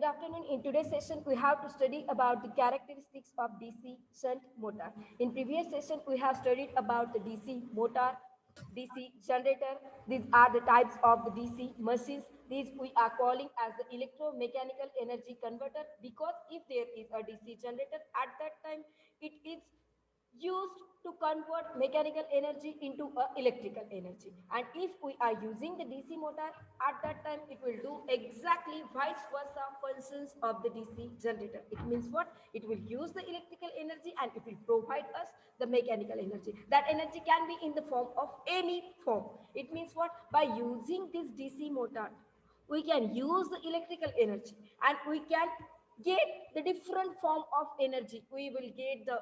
Good afternoon. In today's session, we have to study about the characteristics of DC shunt motor. In previous session, we have studied about the DC motor, DC generator. These are the types of the DC machines. These we are calling as the electromechanical energy converter because if there is a DC generator at that time, it is used to convert mechanical energy into electrical energy, and if we are using the DC motor at that time, it will do exactly vice versa functions of the DC generator. It means what? It will use the electrical energy and it will provide us the mechanical energy. That energy can be in the form of any form. It means what? By using this DC motor, we can use the electrical energy and we can get the different form of energy. We will get the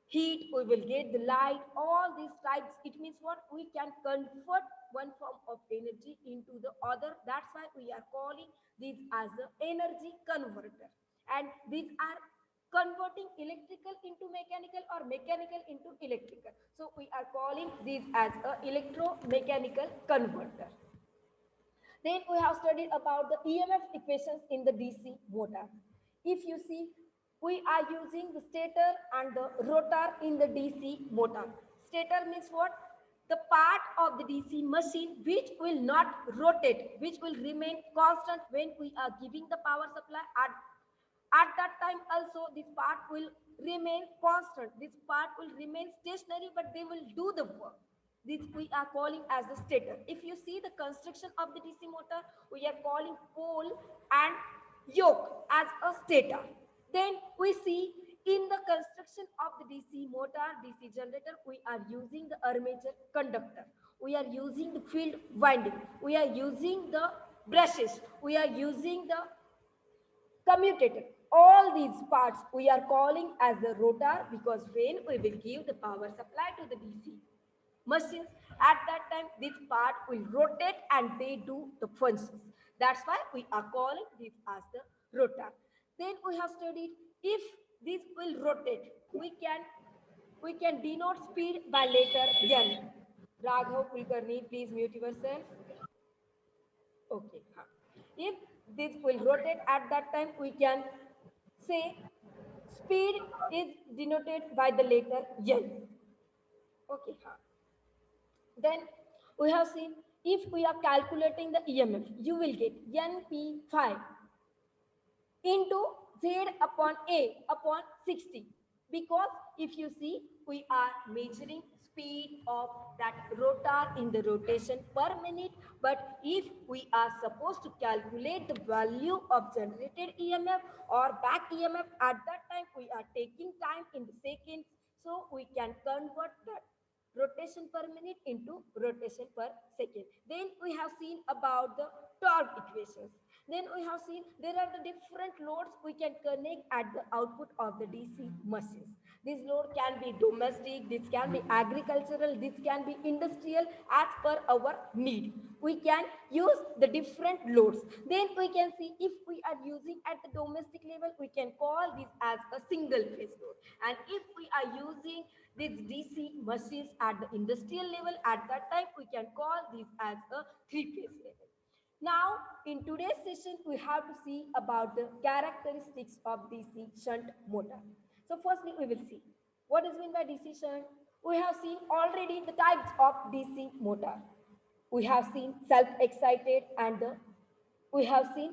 heat, we will get the light, all these types. It means what? We can convert one form of energy into the other. That's why we are calling these as the energy converter. And these are converting electrical into mechanical or mechanical into electrical. So we are calling these as a electromechanical converter. Then we have studied about the EMF equations in the DC motor. If you see, we are using the stator and the rotor in the DC motor. Stator means what? The part of the DC machine which will not rotate, which will remain constant when we are giving the power supply. At that time also, this part will remain constant. This part will remain stationary, but they will do the work. This we are calling as the stator. If you see the construction of the DC motor, we are calling pole and yoke as a stator. Then we see in the construction of the DC motor, DC generator, we are using the armature conductor. We are using the field winding. We are using the brushes. We are using the commutator. All these parts we are calling as the rotor because when we will give the power supply to the DC machines, at that time this part will rotate and they do the functions. That's why we are calling this as the rotor. Then we have studied if this will rotate, we can denote speed by letter N. Raghav Kulkarni, please mute yourself. Okay. If this will rotate at that time, we can say speed is denoted by the letter N. Okay. Then we have seen if we are calculating the EMF, you will get NP5 into Z upon A upon 60. Because if you see, we are measuring speed of that rotor in the rotation per minute. But if we are supposed to calculate the value of generated EMF or back EMF, at that time we are taking time in the seconds. So we can convert that rotation per minute into rotation per second. Then we have seen about the torque equations. Then we have seen there are the different loads we can connect at the output of the DC machines. This load can be domestic, this can be agricultural, this can be industrial as per our need. We can use the different loads. Then we can see if we are using at the domestic level, we can call this as a single phase load. And if we are using these DC machines at the industrial level, at that time we can call this as a three-phase level. Now, in today's session, we have to see about the characteristics of DC shunt motor. So, firstly, we will see what is meant by DC shunt. We have seen already the types of DC motor. We have seen self-excited and we have seen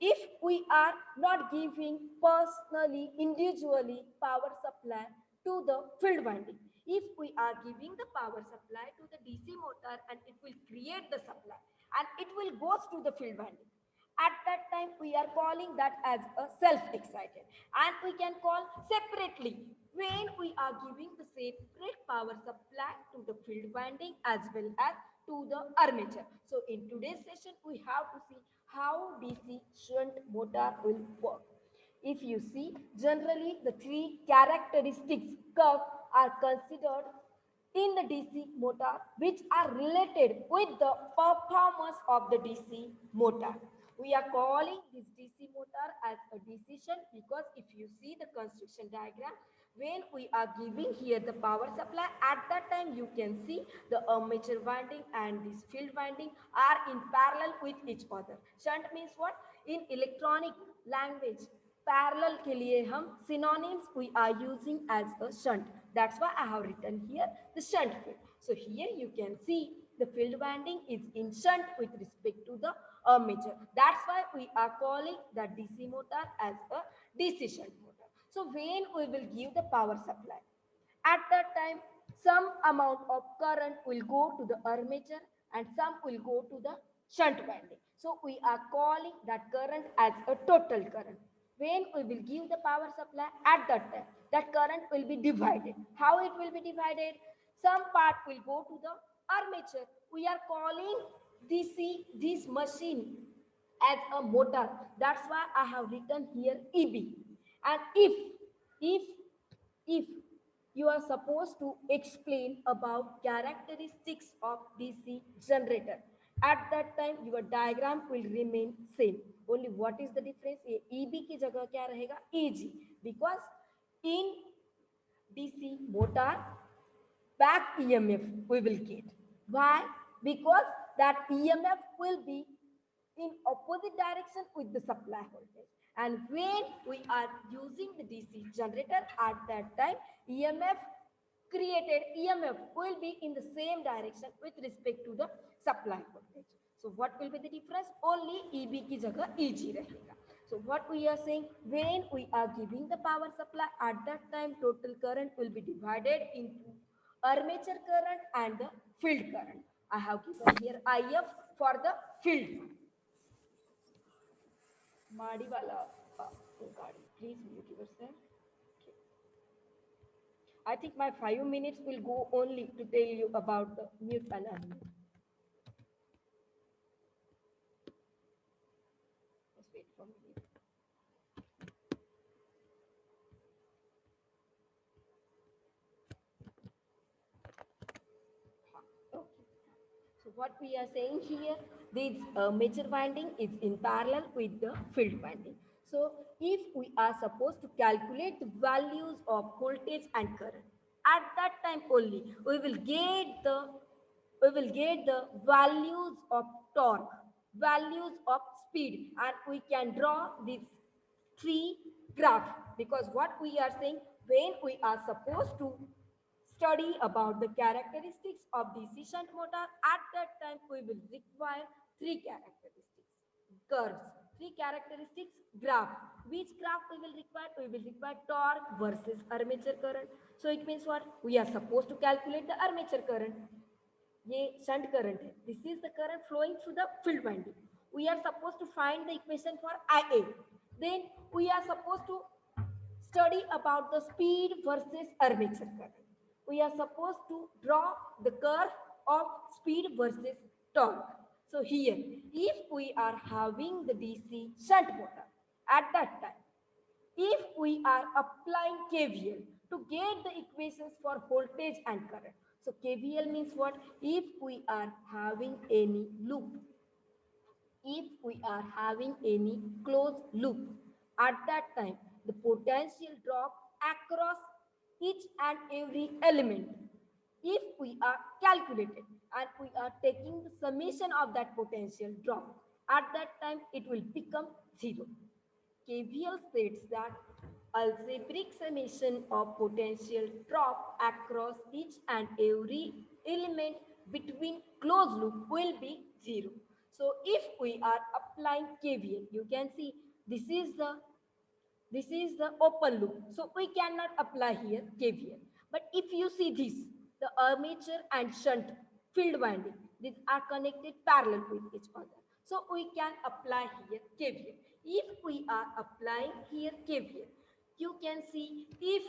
if we are not giving personally, individually power supply to the field winding. If we are giving the power supply to the DC motor and it will create the supply and it will goes to the field winding. At that time, we are calling that as a self-excited. And we can call separately when we are giving the separate power supply to the field winding as well as to the armature. So in today's session, we have to see how DC shunt motor will work. If you see, generally the three characteristics curve are considered in the DC motor which are related with the performance of the DC motor. We are calling this DC motor as a DC shunt because if you see the construction diagram, When we are giving here the power supply, at that time you can see the armature winding and this field winding are in parallel with each other. Shunt means what? In electronic language, parallel के लिए हम synonyms we are using as a shunt. That's why I have written here the shunt field. So here you can see the field winding is in shunt with respect to the armature. That's why we are calling the DC motor as a DC shunt motor. So when we will give the power supply, at that time some amount of current will go to the armature and some will go to the shunt winding. So we are calling that current as a total current. When we will give the power supply, at that time that current will be divided. How it will be divided? Some part will go to the armature. We are calling this machine as a motor. That's why I have written here EB. And if if you are supposed to explain about characteristics of DC generator, at that time your diagram will remain same. Only what is the difference? ये EB की जगह क्या रहेगा? EG. Because in DC motor, back EMF we will get. Why? Because that EMF will be in opposite direction with the supply voltage. And when we are using the DC generator, at that time EMF created EMF will be in the same direction with respect to the supply voltage. So what will be the difference? Only EB की जगह EG रहेगा. So what we are saying, when we are giving the power supply, at that time total current will be divided into armature current and the field current. I have given here IF for the field. Madiwala, please mute yourself. Okay. I think my 5 minutes will go only to tell you about the mute and unmute. Just wait for me. Okay. So what we are saying here, this major winding is in parallel with the field winding. So if we are supposed to calculate the values of voltage and current, at that time only we will get the values of torque, values of speed, and we can draw these three graph. Because what we are saying, when we are supposed to study about the characteristics of DC shunt motor, at that time we will require three characteristics curves, three characteristics graph. Which graph we will require? We will require torque versus armature current. So it means what? We are supposed to calculate the armature current. ये shunt current है. This is the current flowing through the field winding. We are supposed to find the equation for IA. Then we are supposed to study about the speed versus armature current. We are supposed to draw the curve of speed versus torque. So here, if we are having the DC shunt motor, at that time, if we are applying KVL to get the equations for voltage and current. So KVL means what? If we are having any loop, if we are having any closed loop, at that time the potential drop across each and every element, if we are calculated and we are taking the summation of that potential drop, at that time it will become zero. KVL states that algebraic summation of potential drop across each and every element between closed loop will be zero. So if we are applying KVL, you can see this is the open loop. So we cannot apply here KVL. But if you see this, the armature and shunt field winding, these are connected parallel with each other. So we can apply here KVL. If we are applying here KVL, you can see if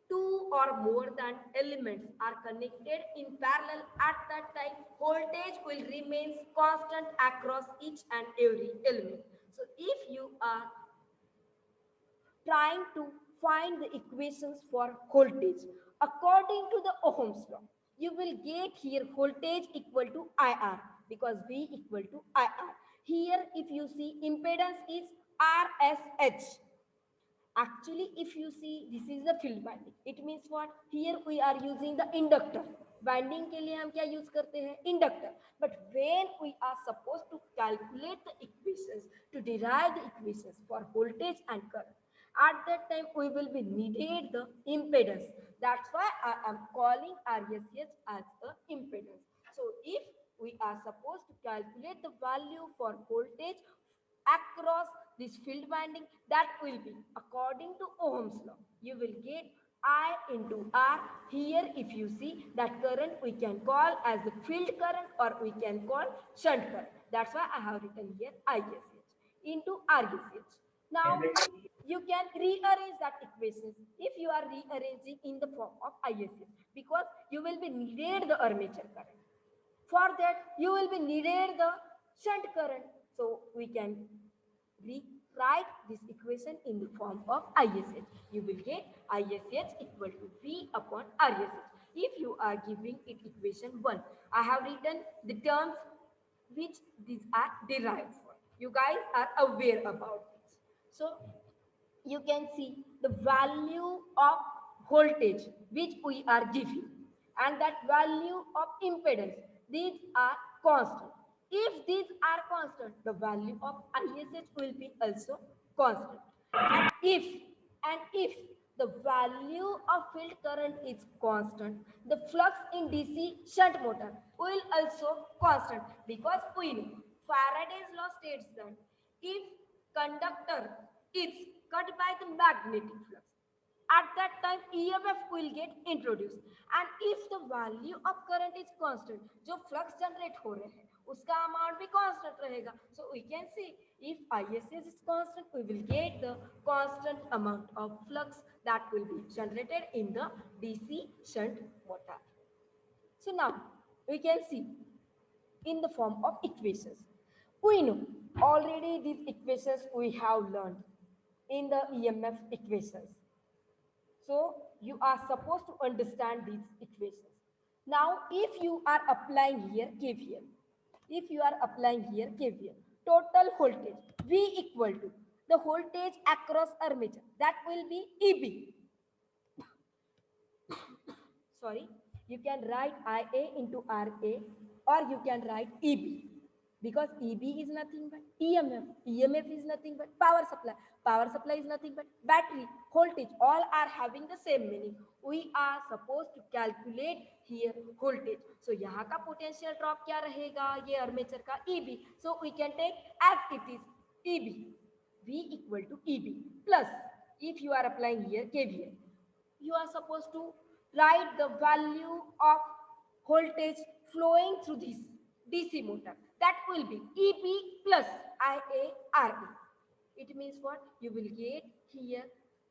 two or more than elements are connected in parallel, at that time voltage will remain constant across each and every element. So if you are trying to find the equations for voltage according to the Ohm's law, you will get here voltage equal to IR because V equal to IR. Here if you see impedance is RSH Actually, if you see, this is the field winding. It means what? Here we are using the inductor. Winding के लिए हम क्या use करते हैं? Inductor. But when we are supposed to calculate the equations, to derive the equations for voltage and current, at that time we will be needed the impedance. That's why I am calling RSH as a impedance. So if we are supposed to calculate the value for voltage across this field winding, that will be according to Ohm's law. You will get I into R. Here if you see that current we can call as the field current or we can call shunt current. That's why I have written here ISH into RSH. Now you can rearrange that equation if you are rearranging in the form of ISH, because you will be needed the armature current. For that, you will be needed the shunt current. So we can rewrite this equation in the form of ISH. You will get ISH equal to V upon RSH. If you are giving it equation 1, I have written the terms which these are derived for. You guys are aware about this. So you can see the value of voltage which we are giving and that value of impedance, these are constant. If these are constant, the value of ISH will be also constant. And if the value of field current is constant, the flux in DC shunt motor will also constant, because we know Faraday's law states that if conductor is cut by the magnetic flux, at that time EMF will get introduced. And if the value of current is constant, जो flux generate हो रहे हैं उसका amount भी constant रहेगा. So we can see if ISS is constant, we will get the constant amount of flux that will be generated in the DC shunt motor. So now we can see in the form of equations. We know already these equations we have learned in the EMF equations. So you are supposed to understand these equations. Now, if you are applying here KVL, if you are applying here KVL, total voltage V equal to the voltage across armature, that will be EB. Sorry, you can write IA into RA, or you can write EB, because EB is nothing but EMF. EMF is nothing but power supply. Power supply is nothing but battery, voltage. All are having the same meaning. We are supposed to calculate here voltage. So यहाँ का potential drop क्या रहेगा? ये armature का EB. So we can take as it is EB. V equal to EB plus, if you are applying here KVL, you are supposed to write the value of voltage flowing through this DC motor. That will be EP plus IARE. It means what? You will get here,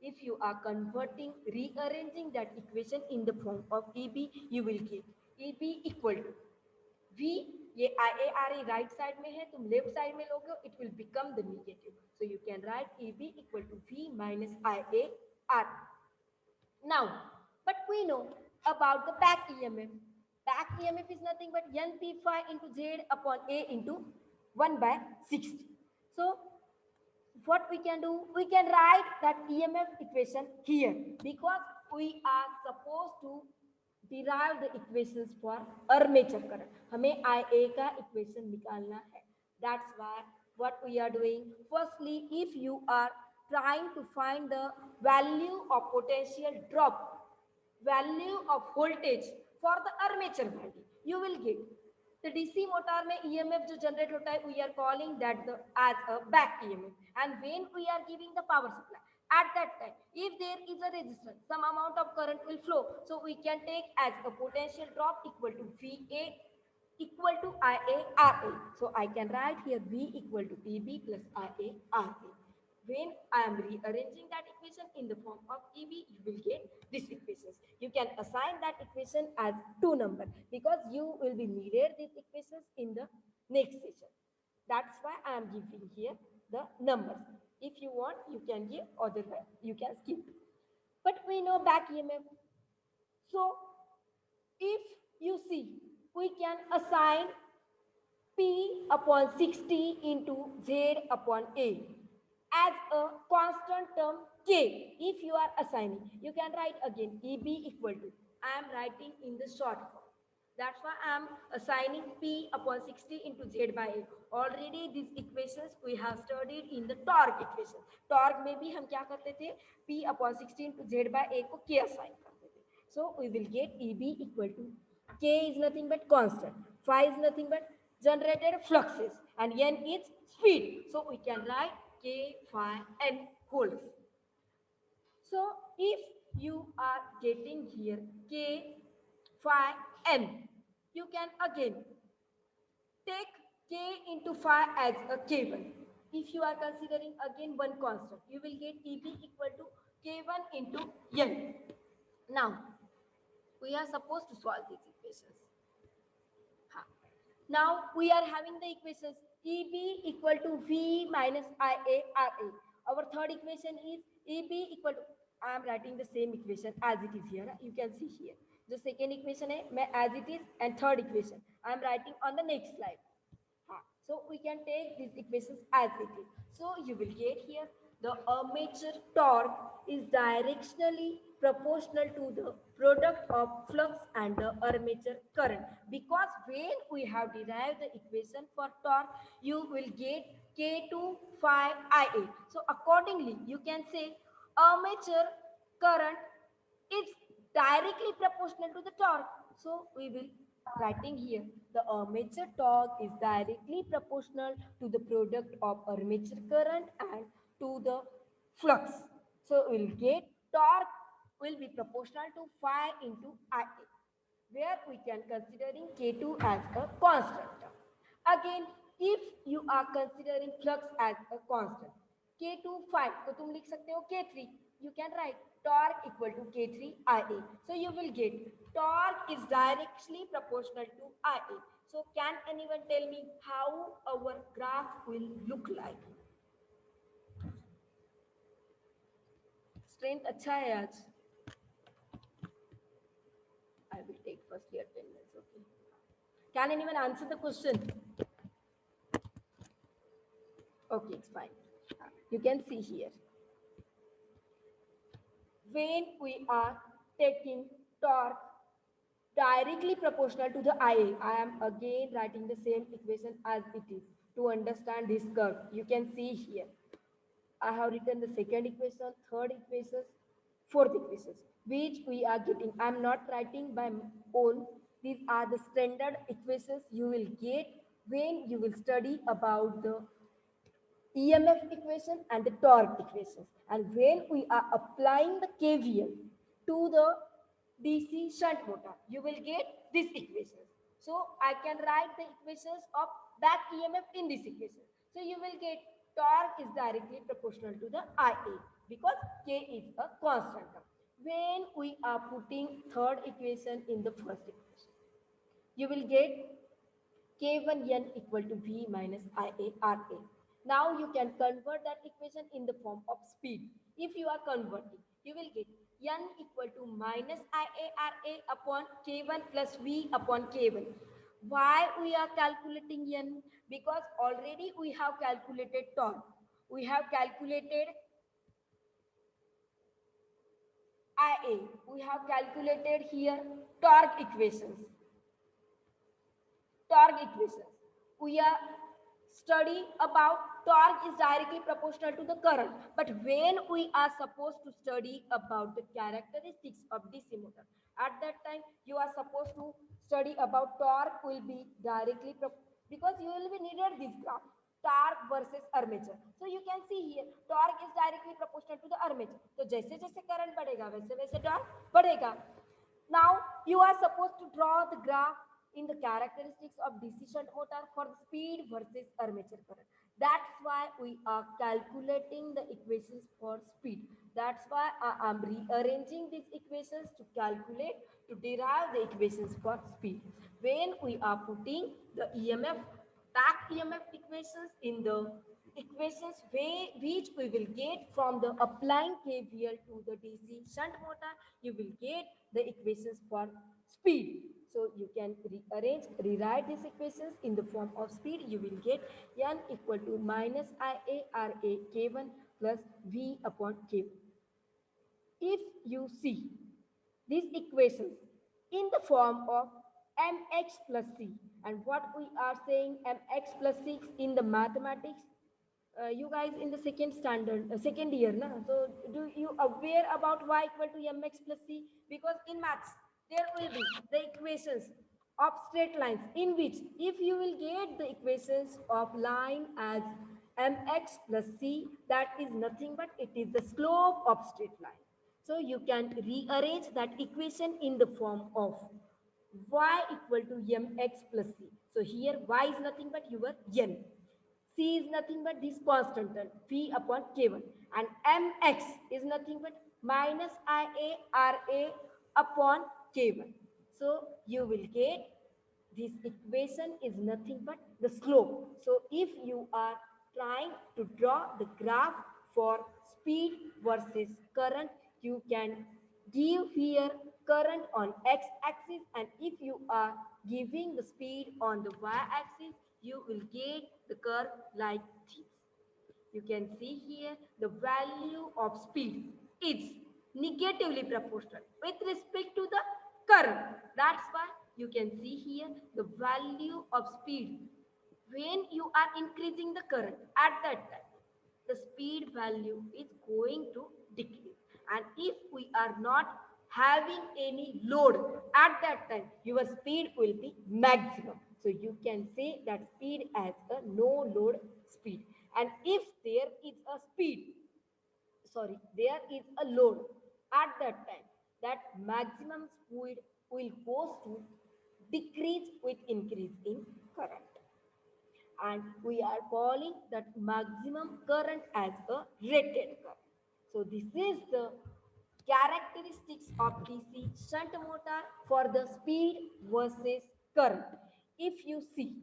if you are converting, rearranging that equation in the form of EB, you will get EB equal to V, ये IARE right side में है, तुम left side में लोगे, it will become the negative. So you can write EB equal to V minus IARE. Now, but we know about the back EMF. Back EMF is nothing but NP phi into Z upon A into 1 by 60. So what we can do? We can write that EMF equation here, because we are supposed to derive the equations for armature current. हमें IA का equation निकालना है. That's why what we are doing. Firstly, if you are trying to find the value of potential drop, value of voltage for the armature winding, you will get the DC motor में EMF जो generate होता है, we are calling that as a back EMF. And when we are giving the power supply, at that time, if there is a resistance, some amount of current will flow. So we can take as a potential drop equal to VA equal to IARA. So I can write here V equal to EB plus IARA. When I am rearranging that equation in the form of EB, you will get these equations. You can assign that equation as 2 number, because you will be needed these equations in the next session. That's why I am giving here the numbers. If you want, you can give, otherwise you can skip. But we know back EMF. So if you see, we can assign P upon 60 into Z upon A. as a constant term K. If you are assigning, you can write again EB equal to, I am writing in the short form. That's why I am assigning P upon 60 into Z by A. Already these equations we have studied in the torque equation. Torque में भी हम क्या करते थे? P upon 60 into Z by A को K assign करते थे. So we will get EB equal to K is nothing but constant. Phi is nothing but generated fluxes and N is speed. So we can write K phi N wholes. So if you are getting here K phi N, you can again take K into phi as a K1. If you are considering again one constant, you will get EB equal to K1 into N. Now, we are supposed to solve these equations. Now, we are having the equations EB equal to V minus IA RA. Our third equation is EB equal to, I am writing the same equation as it is here. You can see here. The second equation is as it is, and third equation I am writing on the next slide. So we can take these equations as it is. So you will get here the armature torque is directionally proportional to the product of flux and the armature current. Because when we have derived the equation for torque, you will get K2 phi Ia. So accordingly, you can say armature current is directly proportional to the torque. So we will writing here the armature torque is directly proportional to the product of armature current and to the flux. So we'll get torque will be proportional to phi into Ia, where we can considering K2 as a constant term. Again, if you are considering flux as a constant, K2 phi, तो तुम लिख सकते हो K3. You can write torque equal to K3 Ia. So you will get torque is directly proportional to Ia. So can anyone tell me how our graph will look like? Strength अच्छा है आज. I will take firstly attendance. Okay. Can anyone answer the question? Okay, it's fine. You can see here. When we are taking torque directly proportional to the Ia, I am again writing the same equation as it is to understand this curve. You can see here. I have written the second equation, third equation, fourth equation, which we are getting. I am not writing by own. These are the standard equations you will get when you will study about the EMF equation and the torque equations. And when we are applying the KVL to the DC shunt motor, you will get these equations. So I can write the equations of back EMF in this equation. So you will get torque is directly proportional to the IA because K is a constant term. When we are putting third equation in the first equation, you will get K1N equal to V minus IA RA. Now you can convert that equation in the form of speed. If you are converting, you will get N equal to minus IA RA upon K1 plus V upon K1. Why we are calculating N? Because already we have calculated torque. We have calculated IA. We have calculated here torque equations. Torque equations. We are study about torque is directly proportional to the current. But when we are supposed to study about the characteristics of DC motor, at that time you are supposed to study about torque will be directly because you will be needed this graph. Torque versus armature. So you can see here torque is directly proportional to the armature. तो जैसे जैसे current बढ़ेगा वैसे वैसे torque बढ़ेगा. Now you are supposed to draw the graph in the characteristics of DC shunt motor for the speed versus armature current. That's why we are calculating the equations for speed. That's why I am rearranging these equations to calculate, to derive the equations for speed. When we are putting the EMF, back EMF equations in the equations which we will get from the applying KVL to the DC shunt motor, you will get the equations for speed. So you can rewrite these equations in the form of speed. You will get N equal to minus IA RA K1 plus V upon Q. If you see these equations in the form of mx plus c, and what we are saying mx plus 6 in the mathematics, you guys in the second standard, second year, na? So do you aware about y equal to mx plus c? Because in maths there will be the equations of straight lines, in which if you will get the equations of line as mx plus c, that is nothing but it is the slope of straight line. So you can rearrange that equation in the form of y equal to mx plus c. So here y is nothing but your n. C is nothing but this constant term V upon K1, and mx is nothing but minus IA RA upon K1. So you will get this equation is nothing but the slope. So if you are trying to draw the graph for speed versus current, you can give here current on x-axis, and if you are giving the speed on the y-axis, you will get the curve like this. You can see here the value of speed is negatively proportional with respect to the current. That's why you can see here the value of speed when you are increasing the current at that time, the speed value is going to decrease. And if we are not having any load at that time, your speed will be maximum. So you can say that speed as a no load speed. And if there is a speed, sorry, there is a load at that time, that maximum speed will goes to decrease with increase in current, and we are calling that maximum current as a rated current. So this is the characteristics of DC shunt motor for the speed versus current. If you see,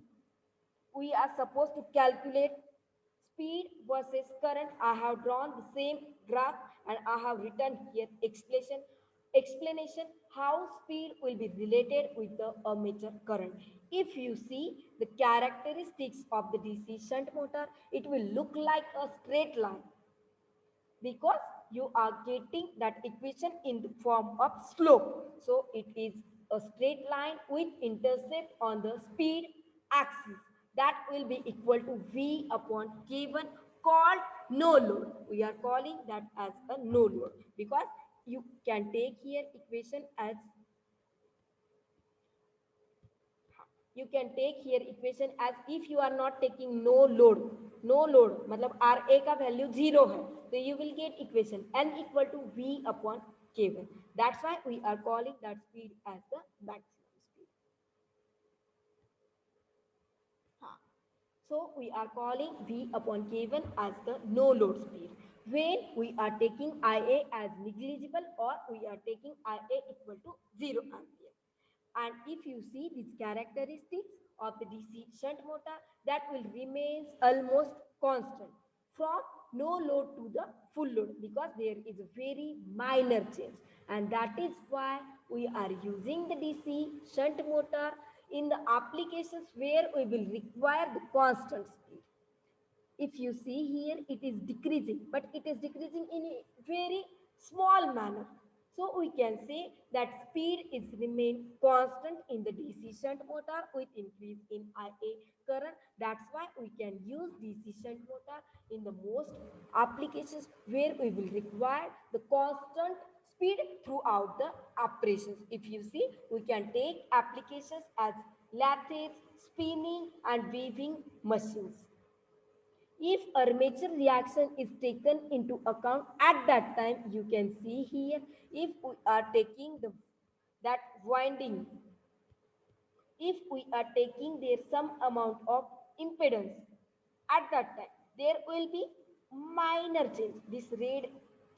we are supposed to calculate speed versus current. I have drawn the same graph and I have written here explanation how speed will be related with the armature current. If you see the characteristics of the DC shunt motor, it will look like a straight line because you are getting that equation in the form of slope. So it is a straight line with intercept on the speed axis, that will be equal to V upon K1, called no load. We are calling that as a no load because you can take here equation as, you can take here equation as if you are not taking no load मतलब RA का value 0 है, so you will get equation N equal to V upon K1. That's why we are calling that speed as the maximum speed. So we are calling V upon K1 as the no load speed. When we are taking IA as negligible or we are taking IA equal to 0 ampere. And if you see these characteristics of the DC shunt motor, that will remain almost constant from no load to the full load because there is a very minor change, and that is why we are using the DC shunt motor in the applications where we will require the constant speed. If you see here, it is decreasing, but it is decreasing in a very small manner. So we can say that speed is remain constant in the DC shunt motor with increase in IA current. That's why we can use DC shunt motor in the most applications where we will require the constant speed throughout the operations. If you see, we can take applications as lathes, spinning and weaving machines. If armature reaction is taken into account at that time, you can see here, if we are taking that winding, if we are taking there some amount of impedance at that time, there will be minor change. This red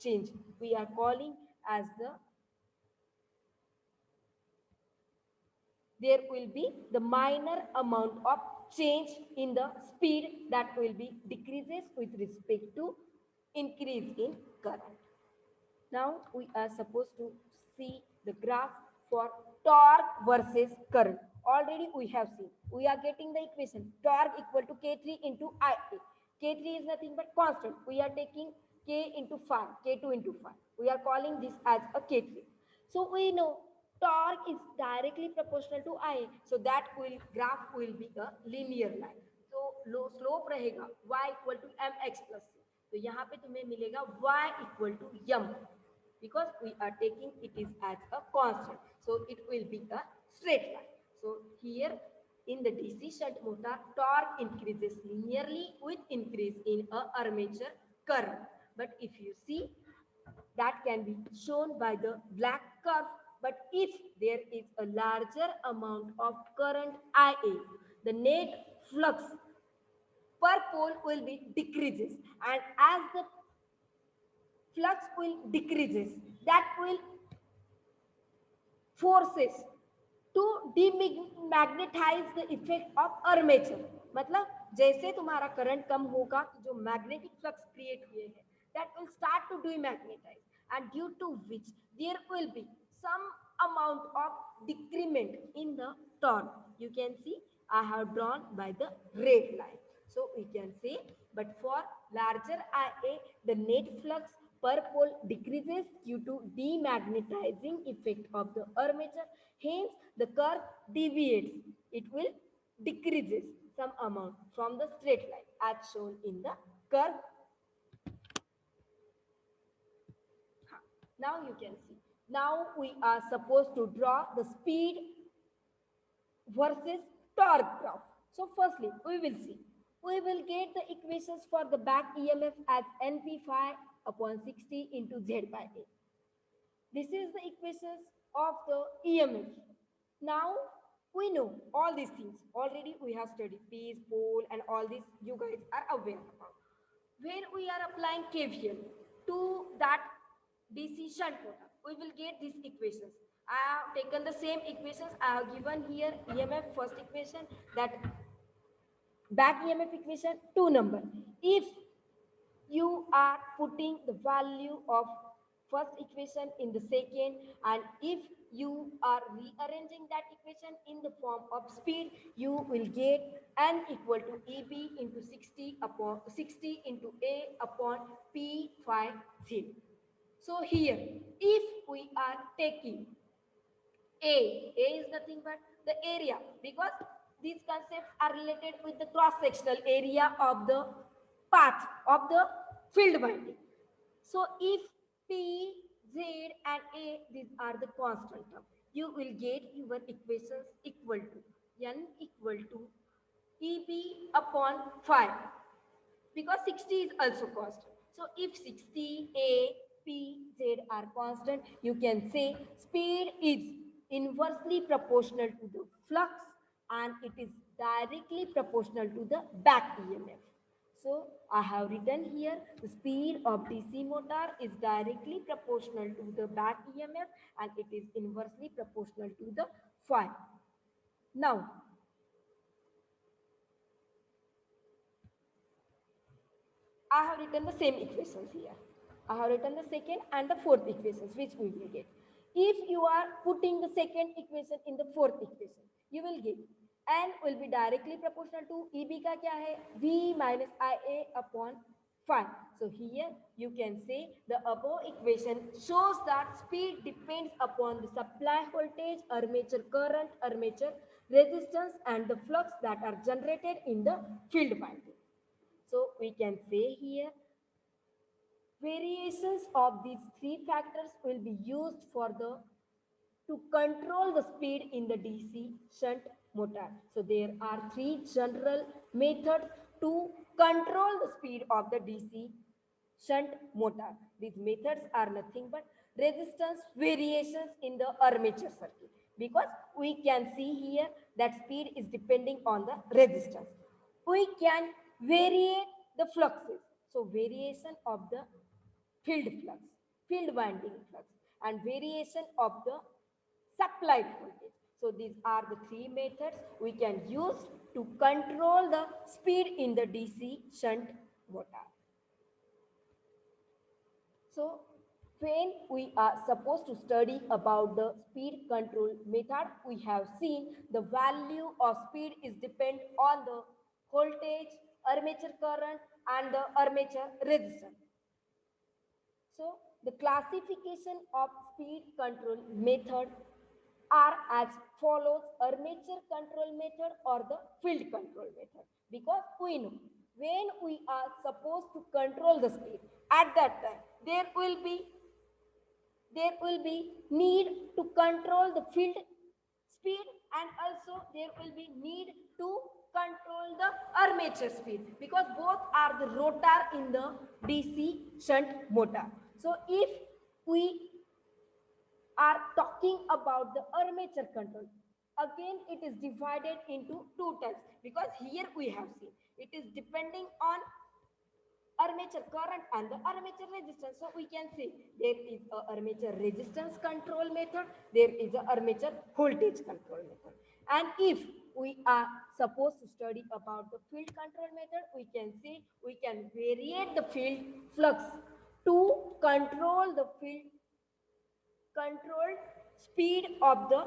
change we are calling as the, there will be the minor amount of change in the speed that will be decreases with respect to increase in current. Now we are supposed to see the graph for torque versus current. Already we have seen, we are getting the equation torque equal to K3 into IA. K3 is nothing but constant. We are taking K into 5, K2 into 5. We are calling this as a K3. So we know torque is directly proportional to IA. So that will graph will be a linear line. So low slope रहेगा y equal to mx plus c. तो यहाँ पे तुम्हें मिलेगा y equal to m because we are taking it is as a constant. So it will be a straight line. So here in the DC shunt motor, torque increases linearly with increase in a armature current. But if you see, that can be shown by the black curve. But if there is a larger amount of current IA, the net flux per pole will be decreases, and as the flux will decreases, that will forces to demagnetize the effect of armature. मतलब जैसे तुम्हारा current कम होगा तो जो magnetic flux create हुए हैं that will start to demagnetize, and due to which there will be some amount of decrement in the torque. You can see I have drawn by the red line. So we can say, but for larger IA, the net flux per pole decreases due to demagnetizing effect of the armature. Hence, the curve deviates. It will decreases some amount from the straight line as shown in the curve. Now you can see. Now we are supposed to draw the speed versus torque graph. So firstly, we will see. We will get the equations for the back EMF as NP phi upon 60 into Z by A. This is the equations of the EMF. Now we know all these things. Already we have studied phase, pole and all this you guys are aware about. When we are applying KVL to that DC shunt motor, we will get these equations. I have taken the same equations. I have given here EMF first equation, that back EMF equation 2 number. If you are putting the value of first equation in the second, and if you are rearranging that equation in the form of speed, you will get n equal to eb into 60 into a upon p phi 0. So here if we are taking a is nothing but the area, because these concepts are related with the cross sectional area of the path of the field winding. So if P, Z and A, these are the constant term, you will get your equations equal to N equal to EB upon 5, because 60 is also constant. So if 60, A, P, Z are constant, you can say speed is inversely proportional to the flux and it is directly proportional to the back EMF. So I have written here the speed of DC motor is directly proportional to the back EMF and it is inversely proportional to the phi. Now, I have written the same equations here. I have written the second and the fourth equations which we will get. If you are putting the second equation in the fourth equation, you will get n will be directly proportional to EB का क्या है V minus IA upon phi. So here you can say the above equation shows that speed depends upon the supply voltage, armature current, armature resistance and the flux that are generated in the field winding. So we can say here variations of these three factors will be used for the to control the speed in the DC shunt motor. So there are three general methods to control the speed of the DC shunt motor. These methods are nothing but resistance variations in the armature circuit, because we can see here that speed is depending on the resistance. We can vary the fluxes. So variation of the field flux, field winding flux, and variation of the supplied voltage. So these are the three methods we can use to control the speed in the DC shunt motor. So when we are supposed to study about the speed control method, we have seen the value of speed is depend on the voltage, armature current, and the armature resistance. So the classification of speed control method are as follows: armature control method or the field control method. Because we know when we are supposed to control the speed, at that time there will be need to control the field speed, and also there will be need to control the armature speed, because both are the rotor in the DC shunt motor. So if we are talking about the armature control, again it is divided into two types, because here we have seen it is depending on armature current and the armature resistance. So we can say there is a armature resistance control method, there is a armature voltage control method. And if we are supposed to study about the field control method, we can say we can variate the field flux to control the field controlled speed of the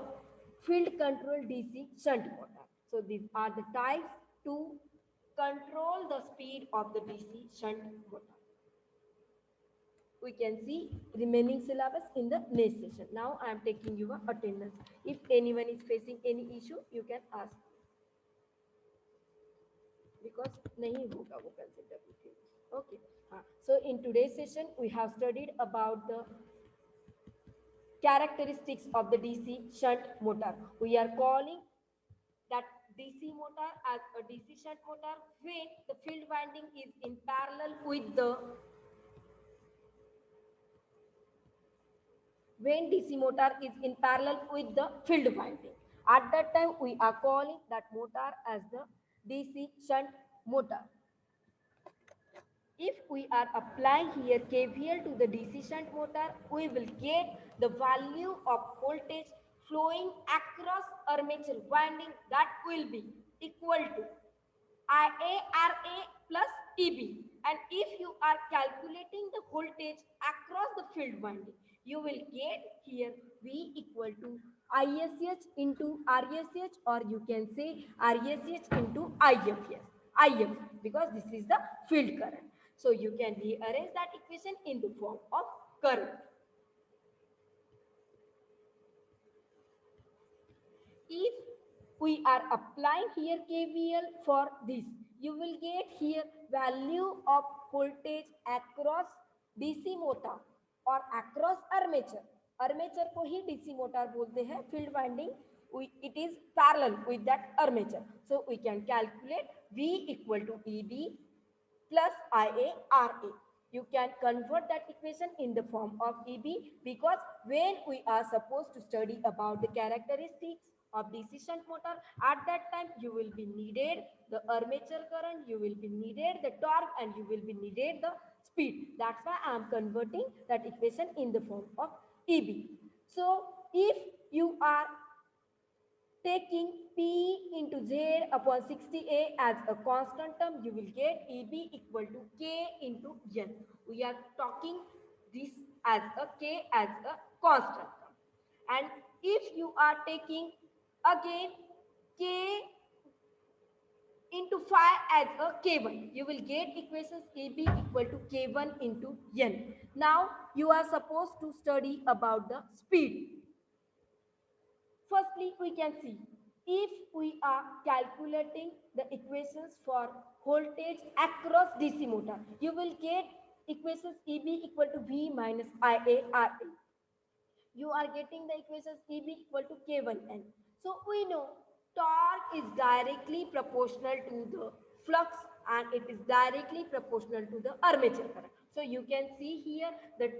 field control DC shunt motor. So these are the types to control the speed of the DC shunt motor. We can see remaining syllabus in the next session. Now I am taking your attendance. If anyone is facing any issue, you can ask. Because nahi hoga wo consider. Okay. So in today's session, we have studied about the characteristics of the DC shunt motor. We are calling that DC motor as a DC shunt motor when the field winding is in parallel with the DC motor is in parallel with the field winding. At that time, we are calling that motor as the DC shunt motor. If we are applying here KVL to the DC shunt motor, we will get the value of voltage flowing across armature winding, that will be equal to IaRa plus Eb. And if you are calculating the voltage across the field winding, you will get here V equal to ISH into RSH, or you can say RSH into IF, because this is the field current. So you can rearrange that equation in the form of current. If we are applying here KVL for this, you will get here value of voltage across DC motor or across armature. Armature को ही DC motor बोलते हैं. Field winding it is parallel with that armature. So we can calculate V equal to Eb plus IaRa. You can convert that equation in the form of Eb, because when we are supposed to study about the characteristics of DC shunt motor, at that time you will be needed the armature current, you will be needed the torque, and you will be needed the speed. That's why I am converting that equation in the form of Eb. So if you are taking P into Z upon 60A as a constant term, you will get Eb equal to K into N. We are talking this as a K as a constant term. And if you are taking again K into phi as a K1, you will get equations Eb equal to K1 into N. Now you are supposed to study about the speed. Firstly, we can see if we are calculating the equations for voltage across DC motor, you will get equations Eb equal to V minus IaRa. You are getting the equations Eb equal to K1N. So we know torque is directly proportional to the flux, and it is directly proportional to the armature current. So you can see here the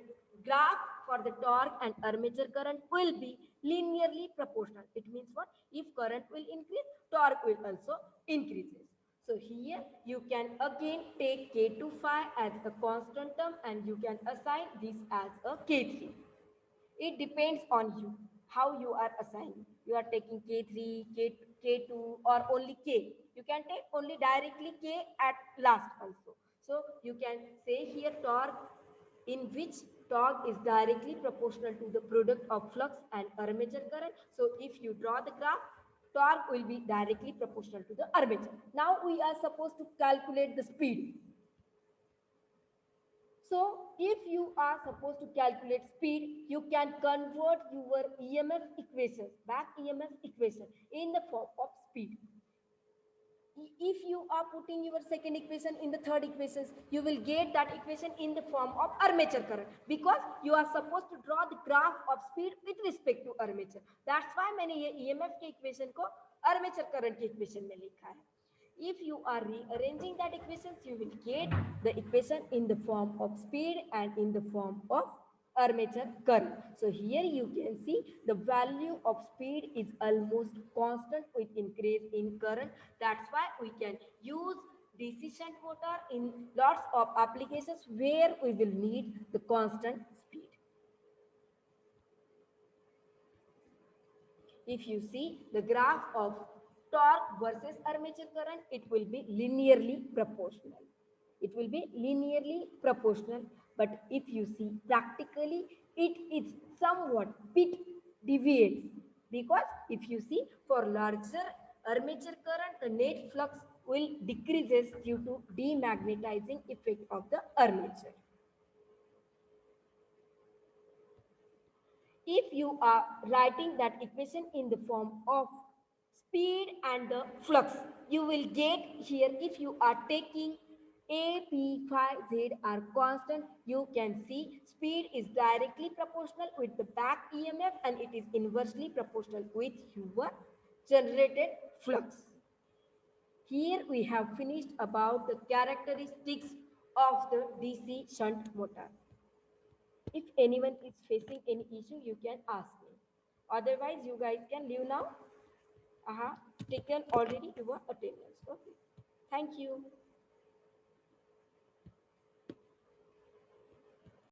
graph for the torque and armature current will be linearly proportional. It means what? If current will increase, torque will also increases. So here you can again take K2 phi as a constant term, and you can assign this as a K3. It depends on you how you are assigning. You are taking K3, K2 or only K. You can take only directly K at last also. So you can say here torque, in which torque is directly proportional to the product of flux and armature current. So if you draw the graph, torque will be directly proportional to the armature. Now we are supposed to calculate the speed. So if you are supposed to calculate speed, you can convert your EMF equation, back EMF equation in the form of speed. If you are putting your second equation in the third equations, you will get that equation in the form of armature current, because you are supposed to draw the graph of speed with respect to armature. That's why मैंने ये EMF के equation को armature current के equation में लिखा है. If you are rearranging that equations, you will get the equation in the form of speed and in the form of armature current. So here you can see the value of speed is almost constant with increase in current. That's why we can use DC shunt motor in lots of applications where we will need the constant speed. If you see the graph of torque versus armature current, it will be linearly proportional. It will be linearly proportional. But if you see practically, it is somewhat bit deviates, because if you see for larger armature current, the net flux will decreases due to demagnetizing effect of the armature. If you are writing that equation in the form of speed and the flux, you will get here, if you are taking A, P, phi, Z are constant, you can see speed is directly proportional with the back EMF and it is inversely proportional with your generated flux. Here we have finished about the characteristics of the DC shunt motor. If anyone is facing any issue, you can ask me. Otherwise, you guys can leave now. Taken already your attendance. Okay. Thank you.